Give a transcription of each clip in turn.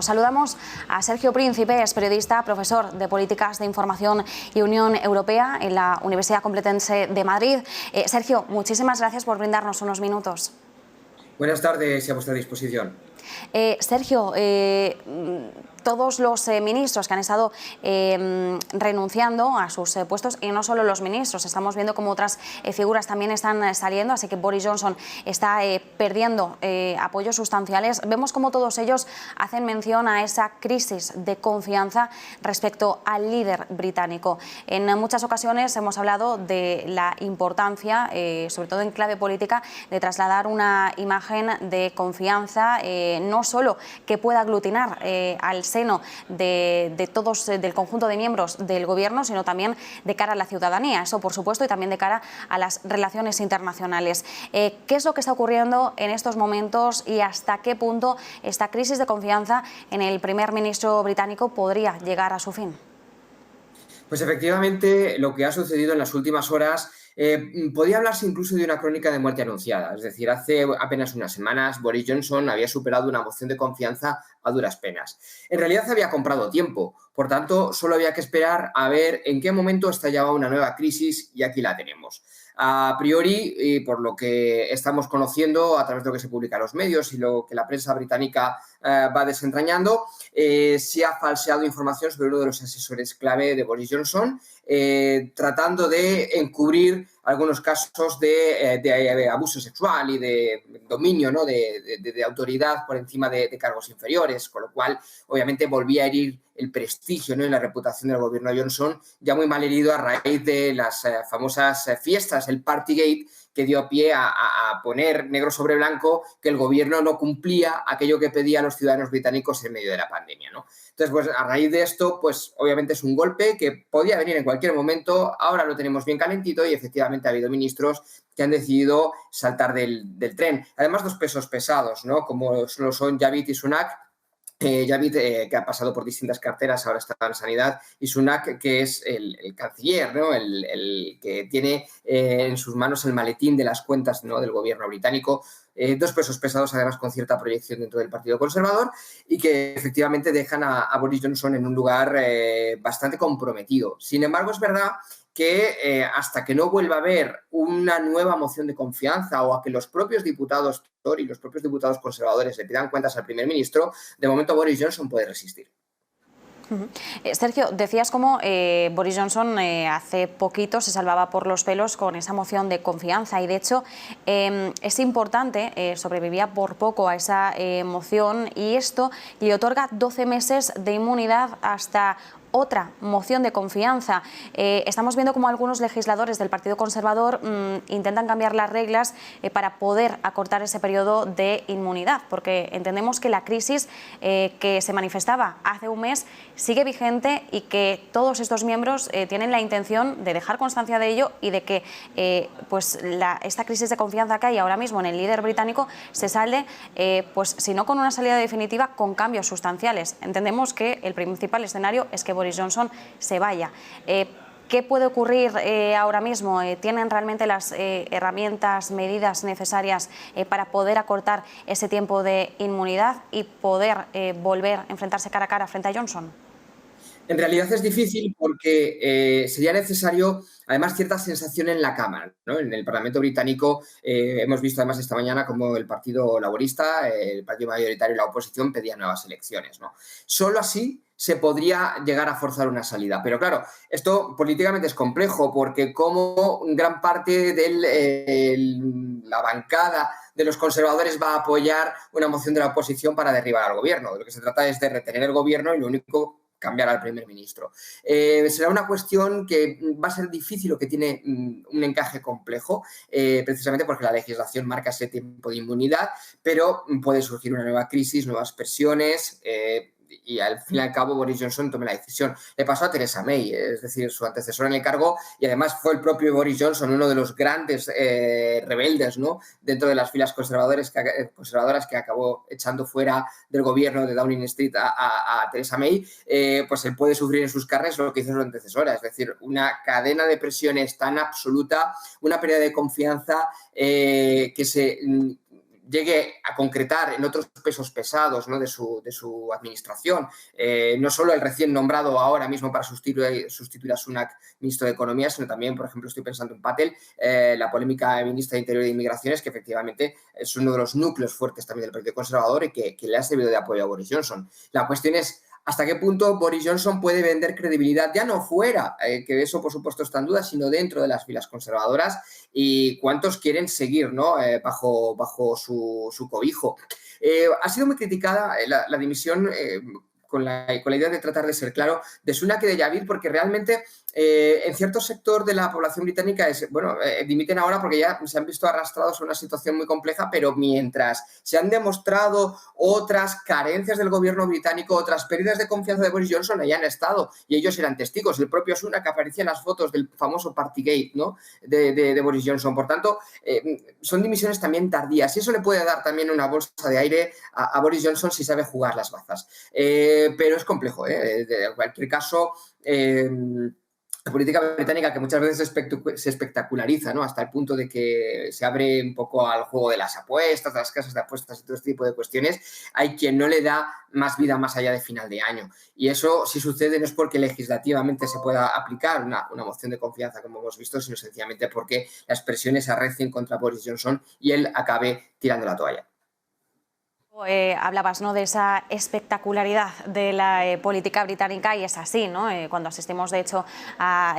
Saludamos a Sergio Príncipe, es periodista, profesor de Políticas de Información y Unión Europea en la Universidad Complutense de Madrid. Sergio, muchísimas gracias por brindarnos unos minutos. Buenas tardes y a vuestra disposición. Sergio, todos los ministros que han estado renunciando a sus puestos, y no solo los ministros, estamos viendo como otras figuras también están saliendo, así que Boris Johnson está perdiendo apoyos sustanciales. Vemos como todos ellos hacen mención a esa crisis de confianza respecto al líder británico. En muchas ocasiones hemos hablado de la importancia, sobre todo en clave política, de trasladar una imagen de confianza, no solo que pueda aglutinar al seno de todos, del conjunto de miembros del gobierno, sino también de cara a la ciudadanía, eso por supuesto, y también de cara a las relaciones internacionales. ¿Qué es lo que está ocurriendo en estos momentos y hasta qué punto esta crisis de confianza en el primer ministro británico podría llegar a su fin? Pues efectivamente, lo que ha sucedido en las últimas horas podía hablarse incluso de una crónica de muerte anunciada. Es decir, hace apenas unas semanas Boris Johnson había superado una moción de confianza a duras penas. En realidad había comprado tiempo, por tanto, solo había que esperar a ver en qué momento estallaba una nueva crisis y aquí la tenemos. A priori, y por lo que estamos conociendo a través de lo que se publica en los medios y lo que la prensa británica va desentrañando, se ha falseado información sobre uno de los asesores clave de Boris Johnson, tratando de encubrir algunos casos de abuso sexual y de dominio, ¿no? de autoridad por encima de cargos inferiores, con lo cual obviamente volvía a herir el prestigio, ¿no? y la reputación del gobierno Johnson, ya muy mal herido a raíz de las famosas fiestas, el Partygate, que dio pie a poner negro sobre blanco que el gobierno no cumplía aquello que pedían los ciudadanos británicos en medio de la pandemia, ¿no? Entonces, pues a raíz de esto, pues obviamente es un golpe que podía venir en cualquier momento, ahora lo tenemos bien calentito y efectivamente ha habido ministros que han decidido saltar del tren. Además, dos pesos pesados, ¿no? Como lo son Javid y Sunak. Javid, que ha pasado por distintas carteras, ahora está en Sanidad, y Sunak, que es el canciller, ¿no? el que tiene en sus manos el maletín de las cuentas, ¿no? del gobierno británico. Dos pesos pesados, además, con cierta proyección dentro del Partido Conservador y que efectivamente dejan a Boris Johnson en un lugar bastante comprometido. Sin embargo, es verdad que hasta que no vuelva a haber una nueva moción de confianza o a que los propios diputados Tory y los propios diputados conservadores le pidan cuentas al primer ministro, de momento Boris Johnson puede resistir. Sergio, decías cómo Boris Johnson hace poquito se salvaba por los pelos con esa moción de confianza y de hecho es importante, sobrevivía por poco a esa moción y esto le otorga 12 meses de inmunidad hasta otra moción de confianza. Estamos viendo cómo algunos legisladores del Partido Conservador intentan cambiar las reglas para poder acortar ese periodo de inmunidad, porque entendemos que la crisis que se manifestaba hace un mes sigue vigente y que todos estos miembros tienen la intención de dejar constancia de ello y de que esta crisis de confianza que hay ahora mismo en el líder británico se salde, pues si no con una salida definitiva, con cambios sustanciales. Entendemos que el principal escenario es que Boris Johnson se vaya. ¿Qué puede ocurrir ahora mismo? ¿Tienen realmente las herramientas, medidas necesarias para poder acortar ese tiempo de inmunidad y poder volver a enfrentarse cara a cara frente a Johnson? En realidad es difícil porque sería necesario, además, cierta sensación en la Cámara, ¿no? En el Parlamento británico hemos visto además esta mañana como el Partido Laborista, el partido mayoritario y la oposición pedían nuevas elecciones, ¿no? Solo así se podría llegar a forzar una salida. Pero claro, esto políticamente es complejo porque como gran parte de la bancada de los conservadores va a apoyar una moción de la oposición para derribar al gobierno. De lo que se trata es de retener el gobierno y lo único cambiar al primer ministro. Será una cuestión que va a ser difícil o que tiene un encaje complejo, precisamente porque la legislación marca ese tiempo de inmunidad, pero puede surgir una nueva crisis, nuevas presiones, y al fin y al cabo Boris Johnson tome la decisión. Le pasó a Theresa May, es decir, su antecesora en el cargo, y además fue el propio Boris Johnson uno de los grandes rebeldes, ¿no? dentro de las filas conservadoras que acabó echando fuera del gobierno de Downing Street a Theresa May. Pues él puede sufrir en sus carnes lo que hizo su antecesora, es decir, una cadena de presiones tan absoluta, una pérdida de confianza llegue a concretar en otros pesos pesados, ¿no?, de su administración, no solo el recién nombrado ahora mismo para sustituir a Sunak, ministro de Economía, sino también, por ejemplo, estoy pensando en Patel, la polémica ministra de Interior e Inmigraciones, que efectivamente es uno de los núcleos fuertes también del Partido Conservador y que le ha servido de apoyo a Boris Johnson. La cuestión es hasta qué punto Boris Johnson puede vender credibilidad, ya no fuera, que eso por supuesto está en duda, sino dentro de las filas conservadoras, y cuántos quieren seguir, ¿no?, bajo su cobijo. Ha sido muy criticada la dimisión con la idea de tratar de ser claro de Sunak y de Javid, porque realmente en cierto sector de la población británica dimiten ahora porque ya se han visto arrastrados a una situación muy compleja, pero mientras se han demostrado otras carencias del gobierno británico, otras pérdidas de confianza de Boris Johnson, ahí han estado y ellos eran testigos. El propio Sunak aparecía en las fotos del famoso Partygate, ¿no?, de Boris Johnson. Por tanto, son dimisiones también tardías y eso le puede dar también una bolsa de aire a Boris Johnson si sabe jugar las bazas. Pero es complejo, en cualquier caso. La política británica, que muchas veces se espectaculariza, ¿no?, hasta el punto de que se abre un poco al juego de las apuestas, de las casas de apuestas y todo este tipo de cuestiones, hay quien no le da más vida más allá de final de año. Y eso, si sucede, no es porque legislativamente se pueda aplicar una moción de confianza, como hemos visto, sino sencillamente porque las presiones se arrecien contra Boris Johnson y él acabe tirando la toalla. Hablabas, ¿no?, de esa espectacularidad de la política británica y es así, ¿no? Cuando asistimos, de hecho, a,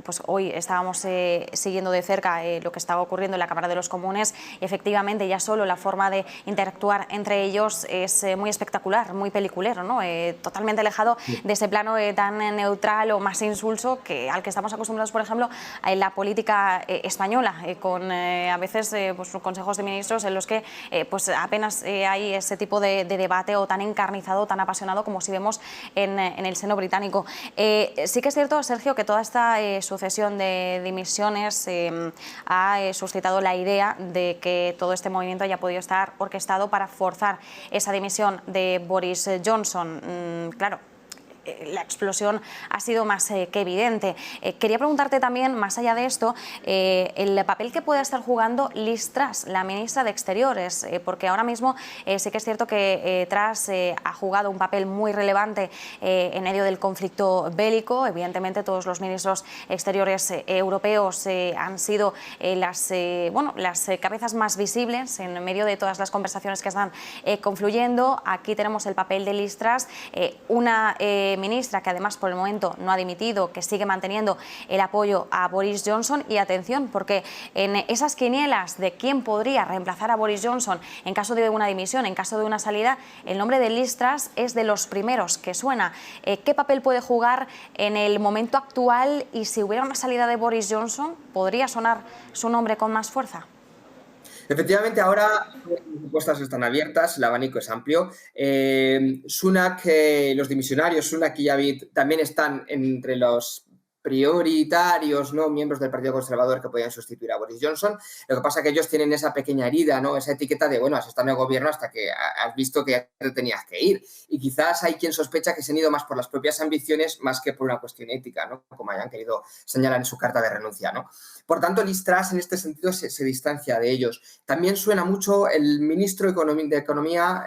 pues hoy estábamos siguiendo de cerca lo que estaba ocurriendo en la Cámara de los Comunes y efectivamente ya solo la forma de interactuar entre ellos es muy espectacular, muy peliculero, ¿no? Totalmente alejado de ese plano tan neutral o más insulso al que estamos acostumbrados, por ejemplo, en la política española, con a veces pues, consejos de ministros en los que pues apenas hay ese tipo de debate o tan encarnizado, tan apasionado como si vemos en el seno británico. Sí que es cierto, Sergio, que toda esta sucesión de dimisiones ha suscitado la idea de que todo este movimiento haya podido estar orquestado para forzar esa dimisión de Boris Johnson. Claro, la explosión ha sido más que evidente. Quería preguntarte también, más allá de esto, el papel que puede estar jugando Liz Truss, la ministra de Exteriores, porque ahora mismo sí que es cierto que Truss ha jugado un papel muy relevante en medio del conflicto bélico. Evidentemente, todos los ministros exteriores europeos han sido las cabezas más visibles en medio de todas las conversaciones que están confluyendo. Aquí tenemos el papel de Liz Truss, una ministra que además por el momento no ha dimitido, que sigue manteniendo el apoyo a Boris Johnson. Y atención, porque en esas quinielas de quién podría reemplazar a Boris Johnson en caso de una dimisión, en caso de una salida, el nombre de Liz Truss es de los primeros que suena. ¿Qué papel puede jugar en el momento actual y si hubiera una salida de Boris Johnson, podría sonar su nombre con más fuerza? Efectivamente, ahora las propuestas están abiertas, el abanico es amplio. Sunak, los dimisionarios, Sunak y Javid, también están entre los prioritarios, ¿no?, miembros del Partido Conservador que podían sustituir a Boris Johnson. Lo que pasa es que ellos tienen esa pequeña herida, ¿no?, esa etiqueta de, bueno, has estado en el gobierno hasta que has visto que ya te tenías que ir. Y quizás hay quien sospecha que se han ido más por las propias ambiciones más que por una cuestión ética, ¿no?, como hayan querido señalar en su carta de renuncia, ¿no? Por tanto, Liz Truss en este sentido se distancia de ellos. También suena mucho el ministro de Economía,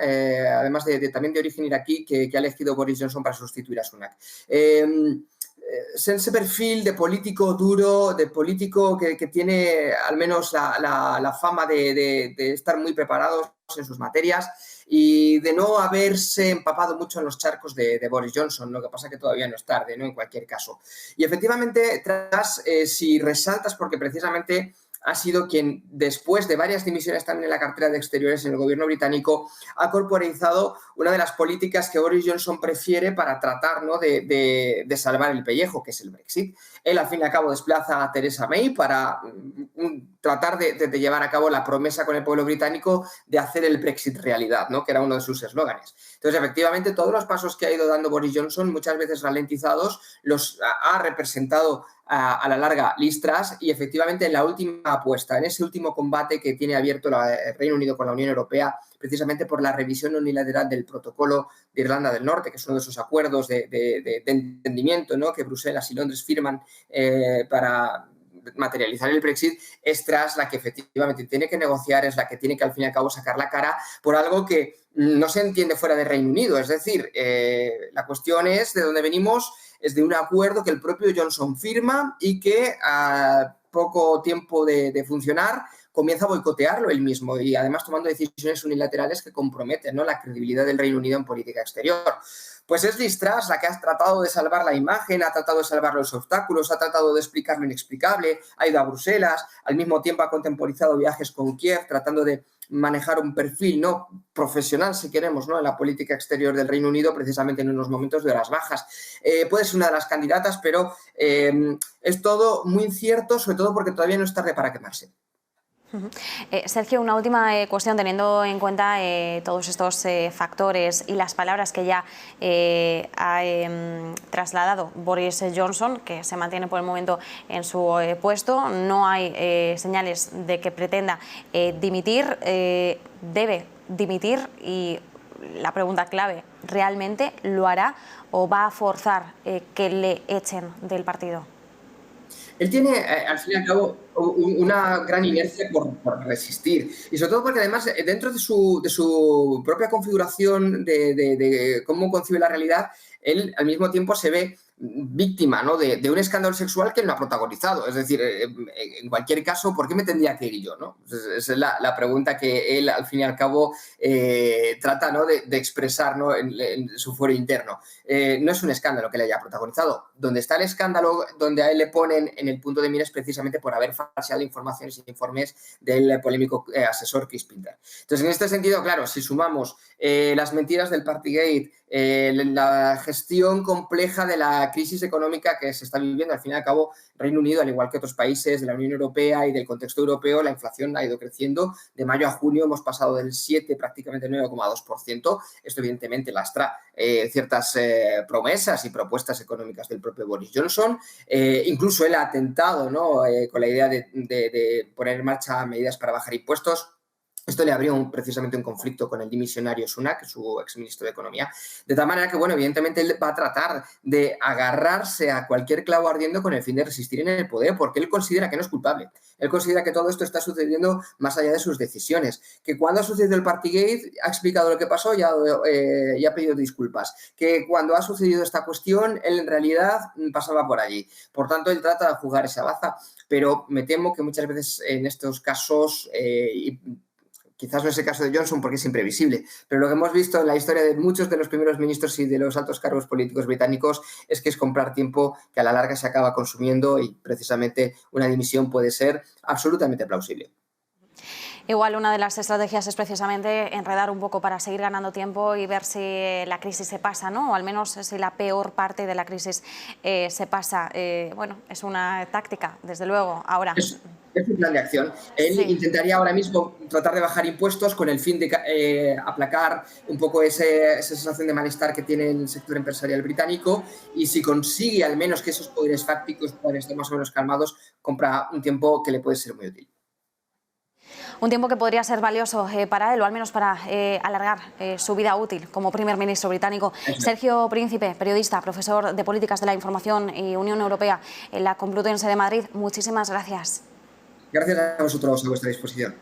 además también de origen iraquí, que ha elegido Boris Johnson para sustituir a Sunak. Ese perfil de político duro, de político que tiene al menos la fama de estar muy preparados en sus materias y de no haberse empapado mucho en los charcos de Boris Johnson. Lo que pasa es que todavía no es tarde, ¿no?, en cualquier caso. Y efectivamente, Truss, si resaltas, porque precisamente ha sido quien, después de varias dimisiones también en la cartera de Exteriores en el gobierno británico, ha corporizado una de las políticas que Boris Johnson prefiere para tratar, ¿no?, de salvar el pellejo, que es el Brexit. Él, al fin y al cabo, desplaza a Theresa May para tratar de llevar a cabo la promesa con el pueblo británico de hacer el Brexit realidad, ¿no?, que era uno de sus eslóganes. Entonces, efectivamente, todos los pasos que ha ido dando Boris Johnson, muchas veces ralentizados, los ha representado a la larga Liz Truss, y efectivamente en la última apuesta, en ese último combate que tiene abierto el Reino Unido con la Unión Europea, precisamente por la revisión unilateral del protocolo de Irlanda del Norte, que es uno de esos acuerdos de entendimiento, ¿no?, que Bruselas y Londres firman para materializar el Brexit es Truss la que efectivamente tiene que negociar, es la que tiene que al fin y al cabo sacar la cara por algo que no se entiende fuera de Reino Unido. Es decir, la cuestión es de dónde venimos, es de un acuerdo que el propio Johnson firma y que a poco tiempo de funcionar comienza a boicotearlo él mismo y además tomando decisiones unilaterales que comprometen, ¿no?, la credibilidad del Reino Unido en política exterior. Pues es Liz Truss la que ha tratado de salvar la imagen, ha tratado de salvar los obstáculos, ha tratado de explicar lo inexplicable, ha ido a Bruselas, al mismo tiempo ha contemporizado viajes con Kiev, tratando de manejar un perfil, ¿no?, profesional, si queremos, ¿no?, en la política exterior del Reino Unido, precisamente en unos momentos de horas bajas. Puede ser una de las candidatas, pero es todo muy incierto, sobre todo porque todavía no es tarde para quemarse. Sergio, una última cuestión, teniendo en cuenta todos estos factores y las palabras que ya ha trasladado Boris Johnson, que se mantiene por el momento en su puesto, no hay señales de que pretenda dimitir, debe dimitir y la pregunta clave, ¿realmente lo hará o va a forzar que le echen del partido? Él tiene, al fin y al cabo, una gran inercia por resistir. Y sobre todo porque además, dentro de su propia configuración de cómo concibe la realidad, él al mismo tiempo se ve víctima, ¿no?, de un escándalo sexual que él no ha protagonizado. Es decir, en cualquier caso, ¿por qué me tendría que ir yo, no? Esa es la pregunta que él, al fin y al cabo, trata, ¿no?, de expresar, ¿no?, en su fuero interno. No es un escándalo que él haya protagonizado. Donde está el escándalo, donde a él le ponen en el punto de mira es precisamente por haber falseado informaciones e informes del polémico asesor Chris Pinter. Entonces, en este sentido, claro, si sumamos las mentiras del Partygate, la gestión compleja de la crisis económica que se está viviendo, al fin y al cabo, Reino Unido, al igual que otros países de la Unión Europea y del contexto europeo, la inflación ha ido creciendo. De mayo a junio hemos pasado del 7, prácticamente 9,2%. Esto, evidentemente, lastra ciertas promesas y propuestas económicas del propio Boris Johnson. Incluso él ha atentado, ¿no?, con la idea de poner en marcha medidas para bajar impuestos. Esto le abrió precisamente un conflicto con el dimisionario Sunak, su exministro de Economía, de tal manera que, bueno, evidentemente él va a tratar de agarrarse a cualquier clavo ardiendo con el fin de resistir en el poder, porque él considera que no es culpable. Él considera que todo esto está sucediendo más allá de sus decisiones, que cuando ha sucedido el Partygate ha explicado lo que pasó y ha pedido disculpas, que cuando ha sucedido esta cuestión él en realidad pasaba por allí. Por tanto, él trata de jugar esa baza, pero me temo que muchas veces en estos casos quizás no es el caso de Johnson porque es imprevisible, pero lo que hemos visto en la historia de muchos de los primeros ministros y de los altos cargos políticos británicos es que es comprar tiempo que a la larga se acaba consumiendo y precisamente una dimisión puede ser absolutamente plausible. Igual una de las estrategias es precisamente enredar un poco para seguir ganando tiempo y ver si la crisis se pasa, ¿no? O al menos si la peor parte de la crisis se pasa. Bueno, es una táctica, desde luego. Ahora. Es un plan de acción. Él intentaría ahora mismo tratar de bajar impuestos con el fin de aplacar un poco esa sensación de malestar que tiene el sector empresarial británico y si consigue al menos que esos poderes fácticos puedan estar más o menos calmados, compra un tiempo que le puede ser muy útil. Un tiempo que podría ser valioso para él, o al menos para alargar su vida útil como primer ministro británico. Sergio Príncipe, periodista, profesor de Políticas de la Información y Unión Europea en la Complutense de Madrid, muchísimas gracias. Gracias a vosotros, a vuestra disposición.